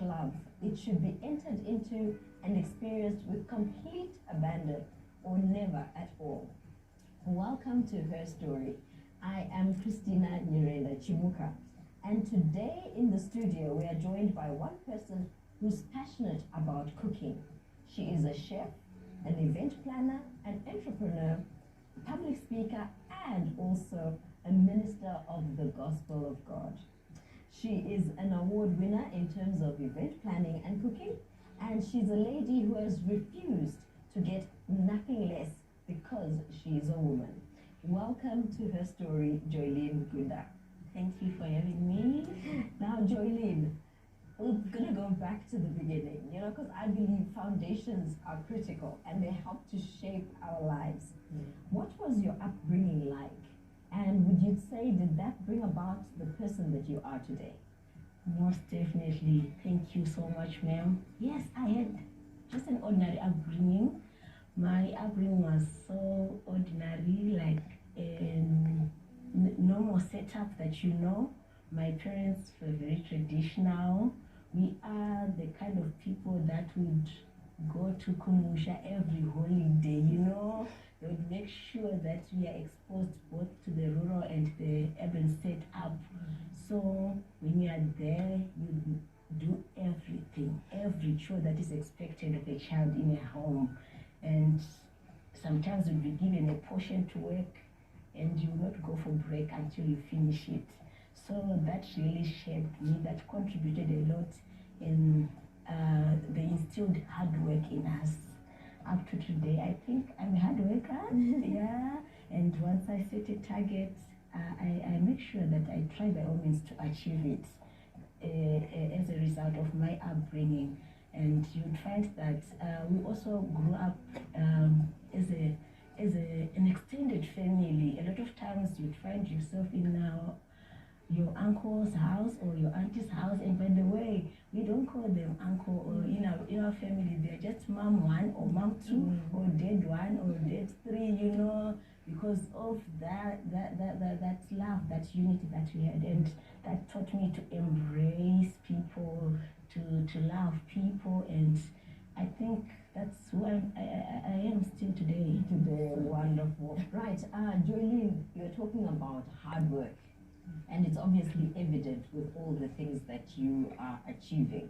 love, it should be entered into and experienced with complete abandon or never at all. Welcome to Her Story. I am Christina Nyirenda Chimuka, and today in the studio we are joined by one person who's passionate about cooking. She is a chef, an event planner, an entrepreneur, public speaker, and also a minister of the gospel of God. She is an award winner in terms of event planning and cooking, and she's a lady who has refused to get nothing less because she is a woman. Welcome to Her Story, Joyleen Gunda. Thank you for having me. Now, Joyleen, we're going to go back to the beginning, because I believe foundations are critical and they help to shape our lives. What was your upbringing like? And would you say, did that bring about the person that you are today? Most definitely. Thank you so much, ma'am. Yes, I had just an ordinary upbringing. My upbringing was so ordinary, like a normal setup that My parents were very traditional. We are the kind of people that would go to Kumusha every holiday, They would make sure that we are exposed both to the rural and the urban setup. So when you are there, you do everything, every chore that is expected of a child in a home. And sometimes you'll be given a portion to work and you will not go for break until you finish it. So that really shaped me, that contributed a lot in the instilled hard work in us. Up to today, I think I'm a hard worker, yeah. And once I set a target, I make sure that I try by all means to achieve it as a result of my upbringing. And you'd find that we also grew up as an extended family. A lot of times you'd find yourself in your uncle's house or your auntie's house, and by the way, we don't call them uncle, or in our family they're just mom one or mom two or dad one or dad three, because of that love, that unity that we had, and that taught me to embrace people, to love people, and I think that's who I am still today. Wonderful. Right, Joyleen, you're talking about hard work, and it's obviously evident with all the things that you are achieving.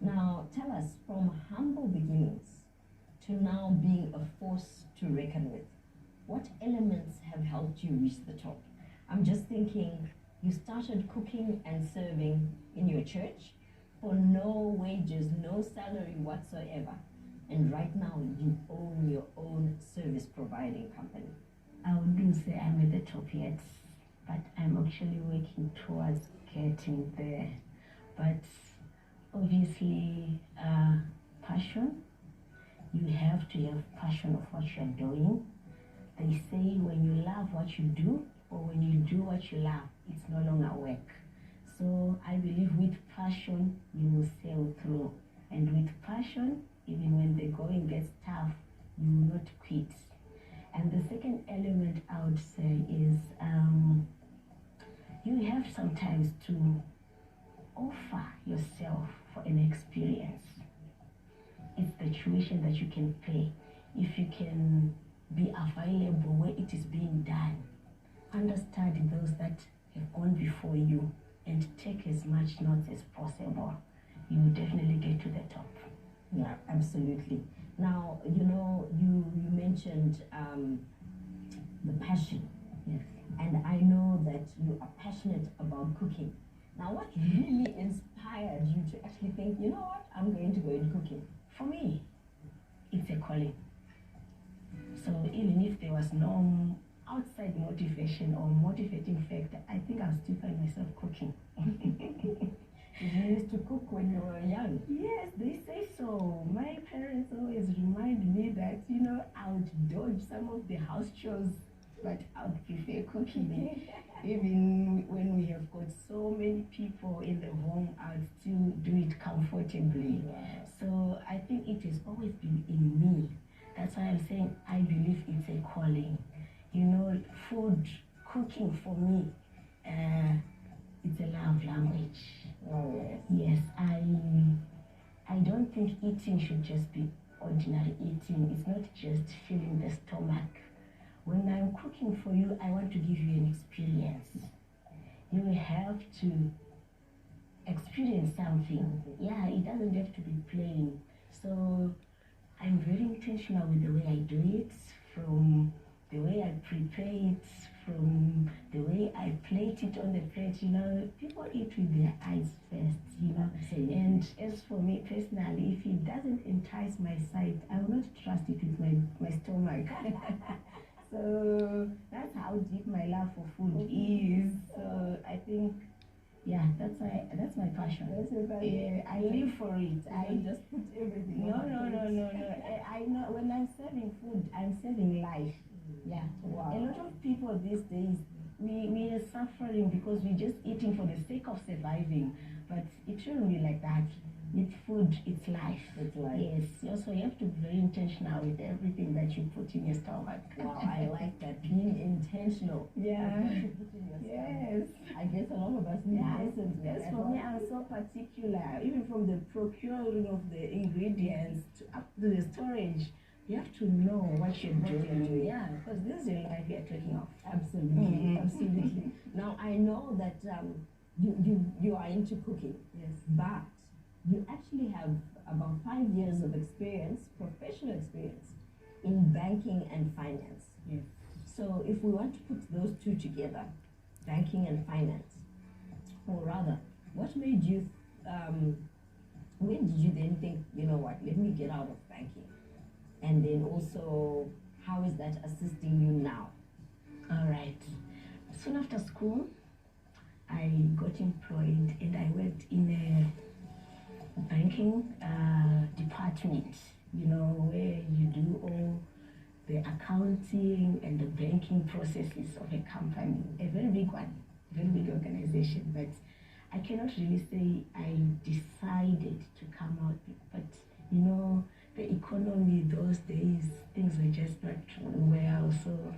Now, tell us, from humble beginnings to now being a force to reckon with, what elements have helped you reach the top? I'm just thinking, you started cooking and serving in your church for no wages, no salary whatsoever. And right now, you own your own service providing company. I wouldn't say I'm at the top yet, but I'm actually working towards getting there. But obviously, passion, you have to have passion of what you're doing. They say when you love what you do, or when you do what you love, it's no longer work. So I believe with passion, you will sail through. And with passion, even when the going gets tough, you will not quit. And the second element I would say is you have sometimes to offer yourself for an experience. It's the tuition that you can pay. If you can be available where it is being done, understand those that have gone before you and take as much notes as possible. You will definitely get to the top. Yeah, absolutely. Now, you mentioned the passion. Yes. And I know that you are passionate about cooking. Now, what really inspired you to actually think, you know what, I'm going to go into cooking? For me, it's a calling. So even if there was no outside motivation or motivating factor, I think I'll still find myself cooking. Did you used to cook when you were young? Yes, they say so. My parents always remind me that, I would dodge some of the house chores, but I would prefer cooking. Even when we have got so many people in the home, I would still do it comfortably. Yeah. So I think it has always been in me. That's why I'm saying I believe it's a calling. Food, cooking for me, it's a love language. Oh, yes. Yes, I don't think eating should just be ordinary eating. It's not just filling the stomach. When I'm cooking for you, I want to give you an experience. You will have to experience something. Yeah, it doesn't have to be plain. So I'm very intentional with the way I do it, from the way I prepare it, from the way I plate it on the plate. You know, people eat with their eyes first, you know. Absolutely. And as for me personally, if it doesn't entice my sight, I will not trust it with my stomach. So that's how deep my love for food is. So I think, yeah, that's my passion. That's your passion. Yeah, I live for it. I just put everything. No. I know when I'm serving food, I'm serving life. Yeah. Wow. A lot of people these days, we are suffering because we're just eating for the sake of surviving. But it shouldn't be like that. With food, it's life. It's life. Yes. Also, you have to be very intentional with everything that you put in your stomach. Wow, I like that. Being intentional. Yeah. What you put in your stomach. Yes. I guess a lot of us need lessons. Yes, for me, I'm so particular. Even from the procuring of the ingredients up to the storage, you have to know what you're doing. Yeah, because this is your life you're taking off. Absolutely, absolutely. Now I know that you are into cooking. Yes. But you actually have about 5 years of experience, professional experience, in banking and finance. Yes. So if we want to put those two together, banking and finance, or rather, what made you, when did you then think, you know what, let me get out of banking? And then also, how is that assisting you now? All right. Soon after school, I got employed and I worked in a banking department, you know, where you do all the accounting and the banking processes of a company. A very big one, very big organization. But I cannot really say I decided to come out, but you know, the economy those days, things were just not well. So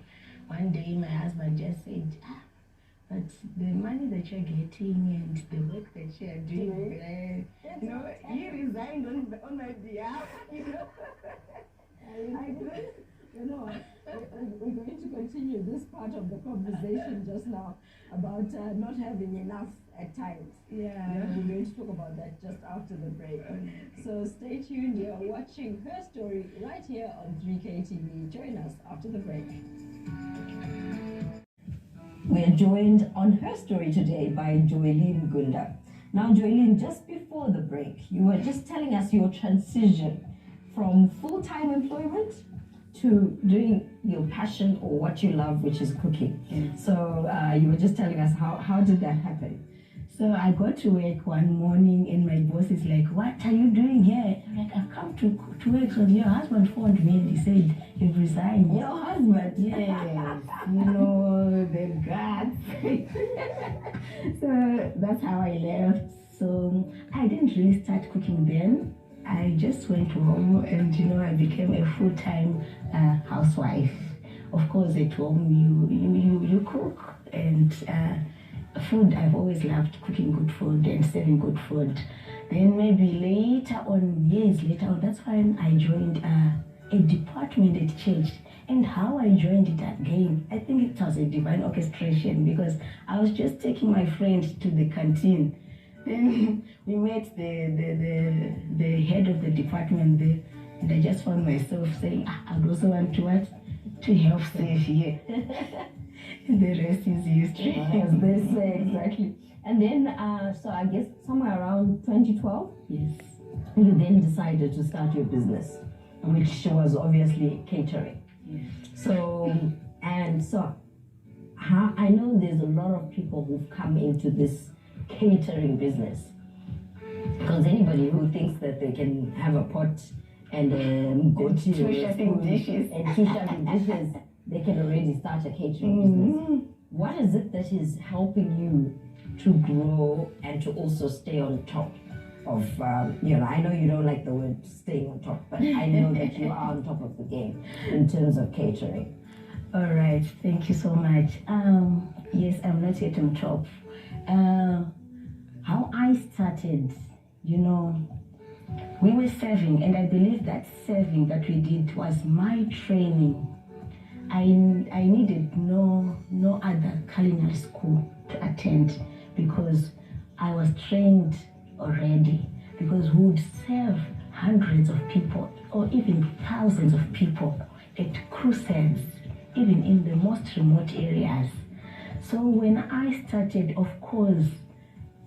one day my husband just said, but the money that you're getting and the work that you're doing, you know, he resigned on my behalf, you know. You know, we're going to continue this part of the conversation just now about not having enough at times. Yeah. We're going to talk about that just after the break. So stay tuned. You're watching Her Story right here on 3KTV. Join us after the break. We're joined on Her Story today by Joyleen Gunda. Now, Joyleen, just before the break, you were just telling us your transition from full-time employment to doing your passion or what you love, which is cooking. So you were just telling us how did that happen? So I got to work one morning and my boss is like, what are you doing here? I'm like, I've come to work. So your husband phoned me and he said, you've resigned. Your husband? Yes. You know, the guts. So that's how I left. So I didn't really start cooking then. I just went home and, you know, I became a full-time housewife. Of course, at home you cook and food. I've always loved cooking good food and serving good food. Then maybe later on, years later on, that's when I joined a department at church. And how I joined it again, I think it was a divine orchestration because I was just taking my friend to the canteen. Then we met the head of the department there, and I just found myself saying, I'd also want to help save here. The rest is history. As they say, exactly. And then, so I guess somewhere around 2012, yes, you then decided to start your business, which was obviously catering. Yes. So, I know there's a lot of people who've come into this catering business, because anybody who thinks that they can have a pot and go to dishes and two shoving dishes, they can already start a catering business. What is it that is helping you to grow and to also stay on top of, I know you don't like the word staying on top, but I know that you are on top of the game in terms of catering. All right, thank you so much. Yes, I'm not yet on top. how I started, we were serving, and I believe that serving that we did was my training. I needed no other culinary school to attend because I was trained already, because we would serve hundreds of people or even thousands of people at crusades, even in the most remote areas. So when I started, of course,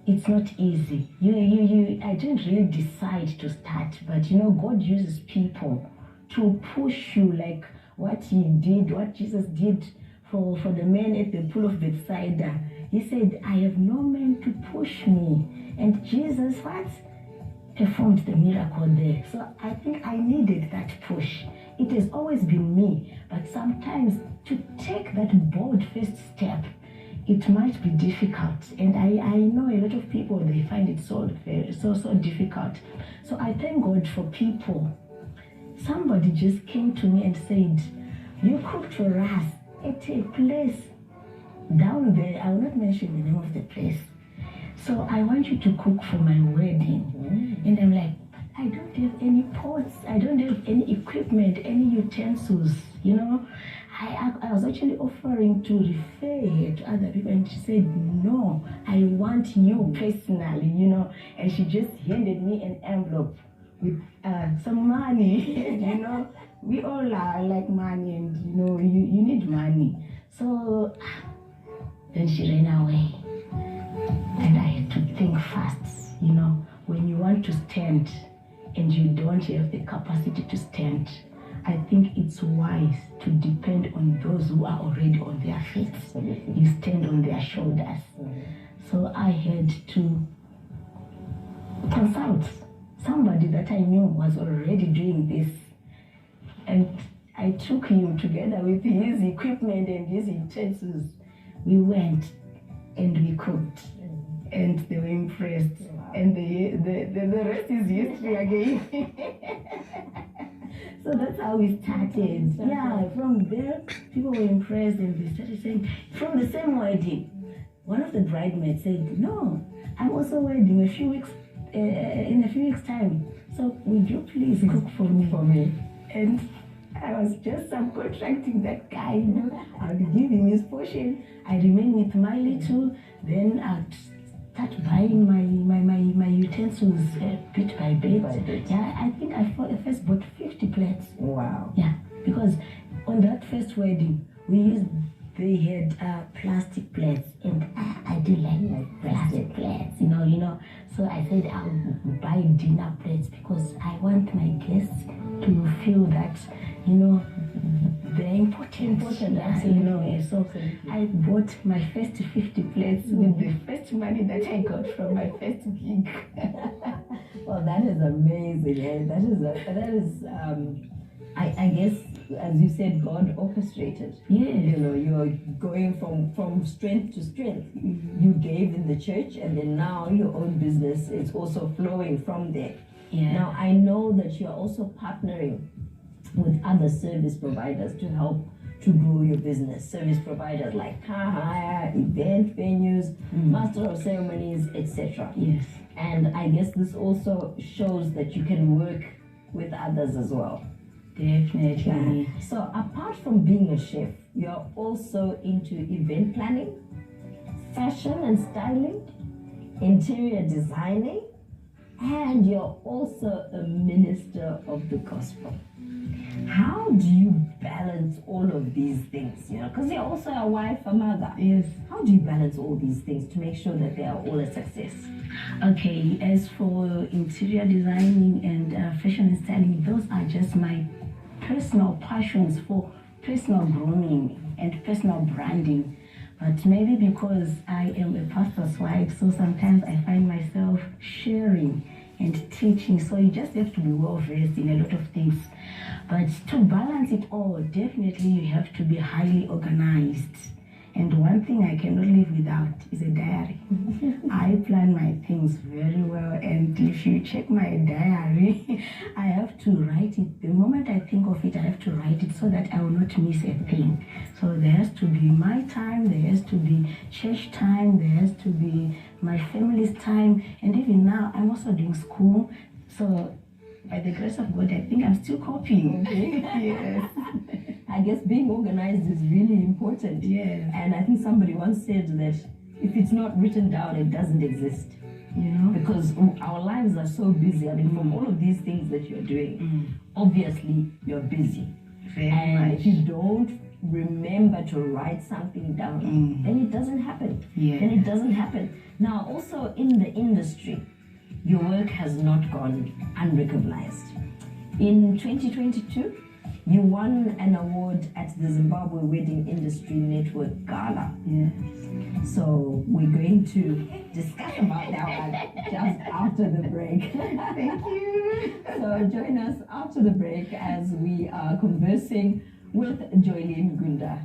it's not easy. I didn't really decide to start, but God uses people to push you, like what Jesus did for the man at the pool of Bethsaida. He said, I have no man to push me. And Jesus, performed the miracle there. So I think I needed that push. It has always been me, but sometimes to take that bold first step, it might be difficult. And I know a lot of people, they find it so difficult. So I thank God for people. Somebody just came to me and said, you cooked for us at a place down there. I will not mention the name of the place. So I want you to cook for my wedding. Mm-hmm. And I'm like, I don't have any pots. I don't have any equipment, any utensils, I was actually offering to refer her to other people, and she said, no, I want you personally, and she just handed me an envelope with some money. We all like money, and you need money. So then she ran away, and I had to think fast. When you want to stand and you don't have the capacity to stand, I think it's wise to depend on those who are already on their feet. Absolutely. You stand on their shoulders. Mm-hmm. So I had to consult somebody that I knew was already doing this. And I took him together with his equipment and his utensils. We went and we cooked. Mm-hmm. And they were impressed. Wow. And the rest is history again. So that's how we started. Yeah, from there, people were impressed, and they started saying, from the same wedding, one of the bridesmaids said, no, I'm also wedding in a few weeks time. So would you please cook for me? And I was just subcontracting that guy. I would give him his portion. I remain with my little. Then I'd start buying my utensils bit by bit. Yeah, I think I first bought 50 plates. Wow. Yeah, because on that first wedding, they had plastic plates, and I didn't like plastic plates, So I said I would buy dinner plates because I want my guests to feel that, they're important. So I bought my first 50 plates with the first money that I got from my first gig. Well, that is amazing. Eh? That is I guess, as you said, God orchestrated. Yes. You're going from strength to strength. Mm-hmm. You gave in the church, and then now your own business is also flowing from there. Yeah. Now, I know that you're also partnering with other service providers to help to grow your business. Service providers like car hire, event venues, master of ceremonies, etc. Yes. And I guess this also shows that you can work with others as well. Definitely. Yeah. So apart from being a chef, you're also into event planning, fashion and styling, interior designing, and you're also a minister of the gospel. How do you balance all of these things? Because you're also a wife, a mother. Yes. How do you balance all these things to make sure that they are all a success? Okay, as for interior designing and fashion and styling, those are just my personal passions for personal grooming and personal branding. But maybe because I am a pastor's wife, so sometimes I find myself sharing and teaching. So you just have to be well versed in a lot of things. But to balance it all, definitely you have to be highly organized. And one thing I cannot live without is a diary. I plan my things very well, and if you check my diary, I have to write it. The moment I think of it, I have to write it so that I will not miss a thing. So there has to be my time, there has to be church time, there has to be my family's time, and even now I'm also doing school. So by the grace of God, I think I'm still coping. Okay. Yes. I guess being organized is really important. Yes. And I think somebody once said that if it's not written down, it doesn't exist. You know? Because our lives are so busy. I mean, from all of these things that you're doing, obviously you're busy. Very And much. if you don't remember to write something down, then it doesn't happen. Yeah. Then it doesn't happen. Now, also in the industry, your work has not gone unrecognized. In 2022, you won an award at the Zimbabwe Wedding Industry Network Gala. Yes. So we're going to discuss about that one just after the break. Thank you. So join us after the break as we are conversing with Joyleen Gunda.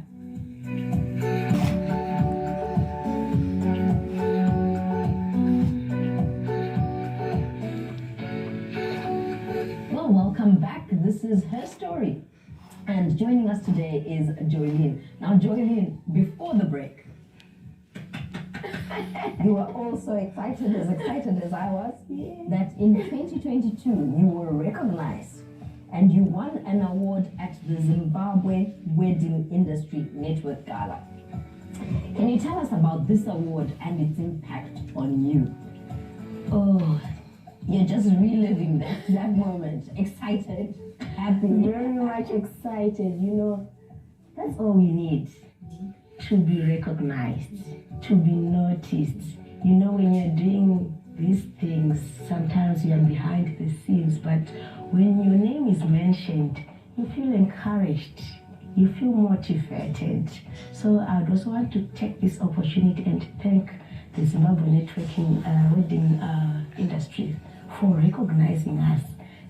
Well, welcome back. This is Her Story. And joining us today is Joyleen. Now, Joyleen, before the break, you were also excited as I was, that in 2022 you were recognized and you won an award at the Zimbabwe Wedding Industry Network Gala. Can you tell us about this award and its impact on you? Oh, You're just reliving that moment, excited, happy. very much excited. You know, that's all we need, to be recognized, to be noticed. You know, when you're doing these things, sometimes you're behind the scenes, but when your name is mentioned, you feel encouraged, you feel motivated. So I would also want to take this opportunity and thank the Zimbabwe Networking Wedding Industry for recognizing us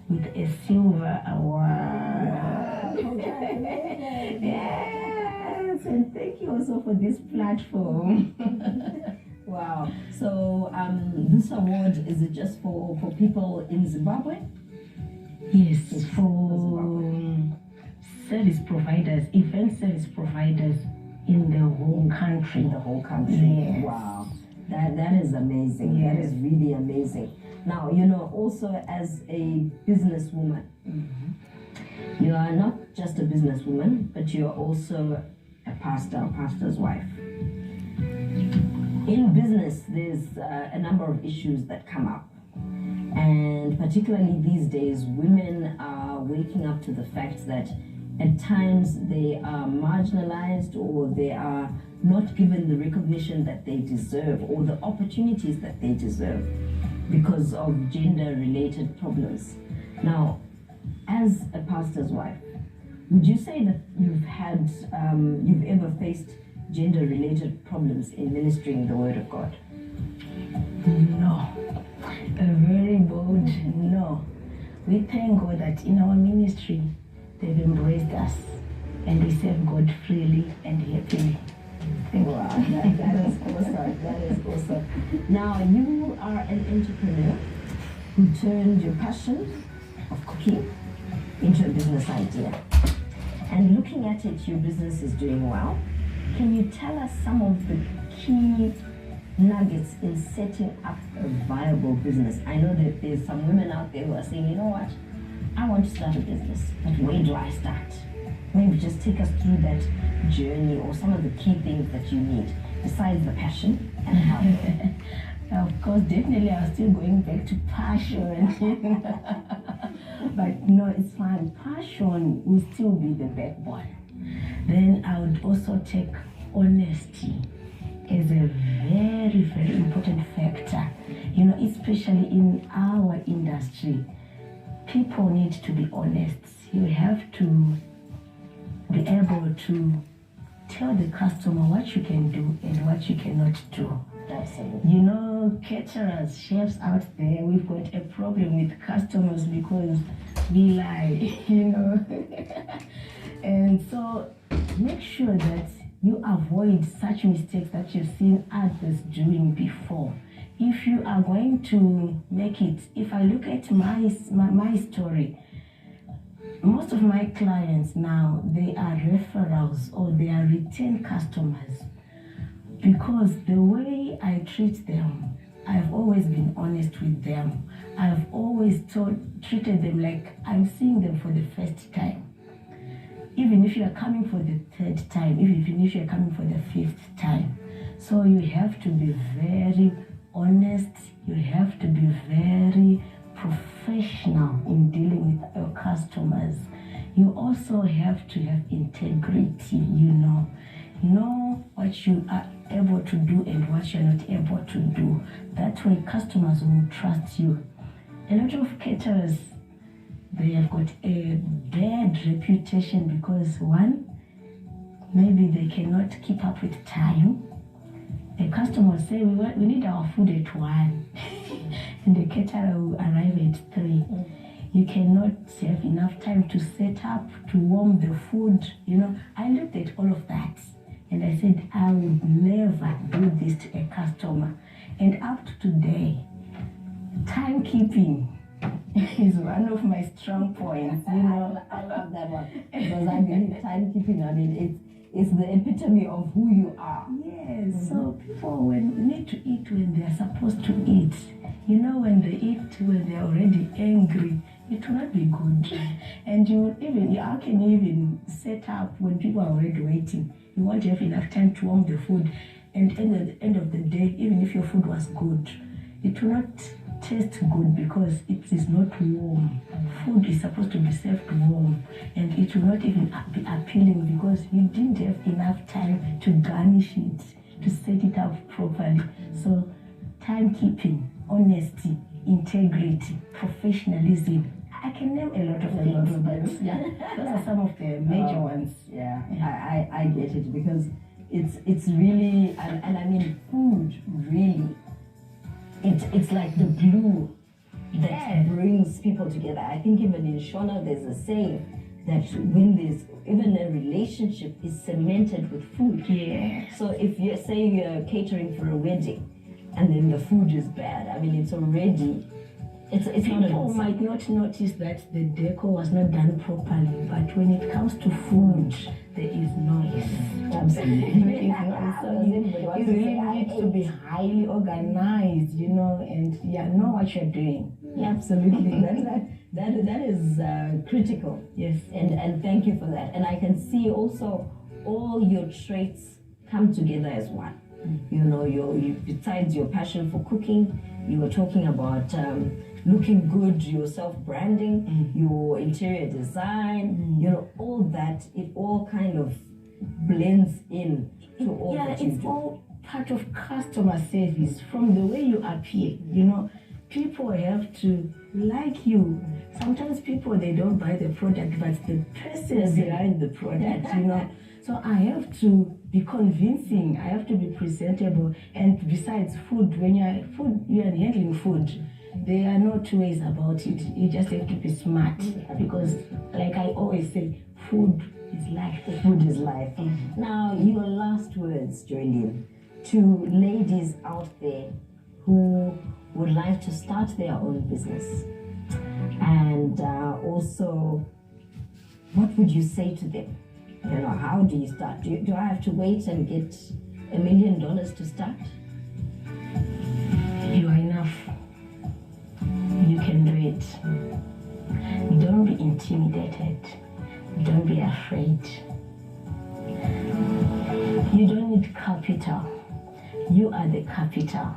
with a silver award. Yes, and thank you also for this platform. Wow. So this award, is it just for people in Zimbabwe? Yes, It's for service providers, event service providers in the whole country. In the whole country. Yes. Wow. That is amazing. That is really amazing. Now, you know, also as a businesswoman, you are not just a businesswoman, but you are also a pastor's wife. In business, there's a number of issues that come up. And particularly these days, women are waking up to the fact that at times they are marginalized or they are not given the recognition that they deserve or the opportunities that they deserve because of gender-related problems. Now, as a pastor's wife, would you say that you've ever faced gender-related problems in ministering the Word of God? No. A very bold no. We thank God that in our ministry, they've embraced us and we serve God freely and happily. Wow, that is awesome. That is awesome. Now, you are an entrepreneur who turned your passion of cooking into a business idea. And looking at it, your business is doing well. Can you tell us some of the key nuggets in setting up a viable business? I know that there's some women out there who are saying, you know what, I want to start a business, but where do I start? Maybe just take us through that journey or some of the key things that you need besides the passion and help. Of course, definitely I'm still going back to passion. But no, it's fine. Passion will still be the backbone. Then I would also take honesty as a very, very important factor. You know, especially in our industry, people need to be honest. You have to be able to tell the customer what you can do and what you cannot do. Absolutely. You know, caterers, chefs out there, we've got a problem with customers because we lie, you know. And so make sure that you avoid such mistakes that you've seen others doing before. If you are going to make it, if I look at my story, most of my clients now, they are referrals or they are return customers, because the way I treat them, I've always been honest with them. I've always treated them like I'm seeing them for the first time. Even if you are coming for the third time, even if you are coming for the fifth time. So you have to be very honest, you have to be very professional in dealing with your customers. You also have to have integrity, know what you are able to do and what you're not able to do. That way customers will trust you. A lot of caterers, they have got a bad reputation because one, maybe they cannot keep up with time. The customer will say, we need our food at 1 and the caterer will arrive at 3. You cannot have enough time to set up, to warm the food. I looked at all of that and I said, I would never do this to a customer. And up to today, timekeeping is one of my strong points. I love that one, because I believe timekeeping, it's the epitome of who you are. Yes, so people need to eat when they are supposed to eat. When they eat when they are already angry, it will not be good. And how can you even set up when people are already waiting? You want to have enough time to warm the food, and at the end of the day, even if your food was good, it will not taste good because it is not warm. Food is supposed to be served warm, and it will not even be appealing because you didn't have enough time to garnish it, to set it up properly. So timekeeping, honesty, integrity, professionalism. I can name a lot of things, but yeah, those are some of the major ones. Yeah, I get it, because it's really, and food really, it's like the glue that brings people together. I think even in Shona there's a saying that when there's even a relationship is cemented with food. Yeah. So if you're saying you're catering for a wedding and then the food is bad, it's already, people might not notice that the decor was not done properly, but when it comes to food, there is noise. Absolutely. There is noise. So you really need to be highly organized, and know what you're doing. Yeah, absolutely. That is critical. Yes. And thank you for that. And I can see also all your traits come together as one. Besides your passion for cooking, you were talking about looking good, your self-branding, your interior design, all that, it all kind of blends in to all that you do. It's all part of customer service. From the way you appear, people have to like you. Sometimes people, they don't buy the product, but the person behind the product, So I have to be convincing, I have to be presentable. And besides food, when you are handling food, there are no two ways about it. You just have to be smart, because like I always say, food is life. Food is life. Now, your last words, Joyleen, to ladies out there who would like to start their own business, and also, what would you say to them? How do you start? Do I have to wait and get $1 million to start? You are enough. You can do it. Don't be intimidated. Don't be afraid. You don't need capital. You are the capital.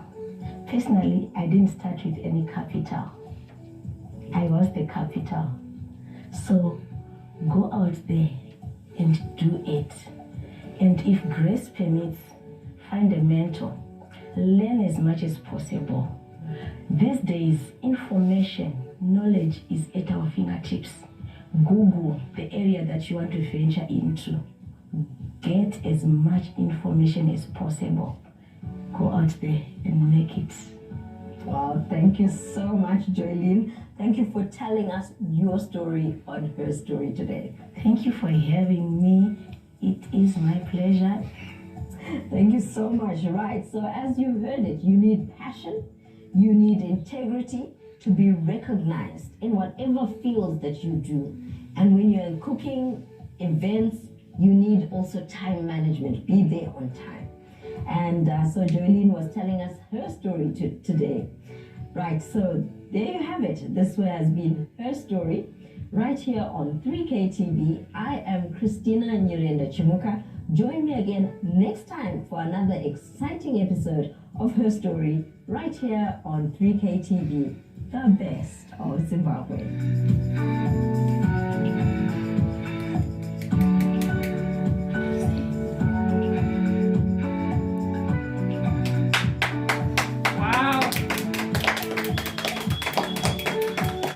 Personally, I didn't start with any capital. I was the capital. So go out there and do it. And if grace permits, find a mentor. Learn as much as possible. These days, information, knowledge is at our fingertips. Google the area that you want to venture into. Get as much information as possible. Go out there and make it. Wow, thank you so much, Joyleen. Thank you for telling us your story on Her Story today. Thank you for having me. It is my pleasure. Thank you so much. Right, so as you heard it, you need passion, you need integrity to be recognized in whatever field that you do. And when you're in cooking, events, you need also time management. Be there on time. And so Joyleen was telling us her story today. Right, so there you have it. This has been her story right here on 3K TV. I am Christina Nyirenda Chimuka. Join me again next time for another exciting episode of her story right here on 3K TV, the best of Zimbabwe.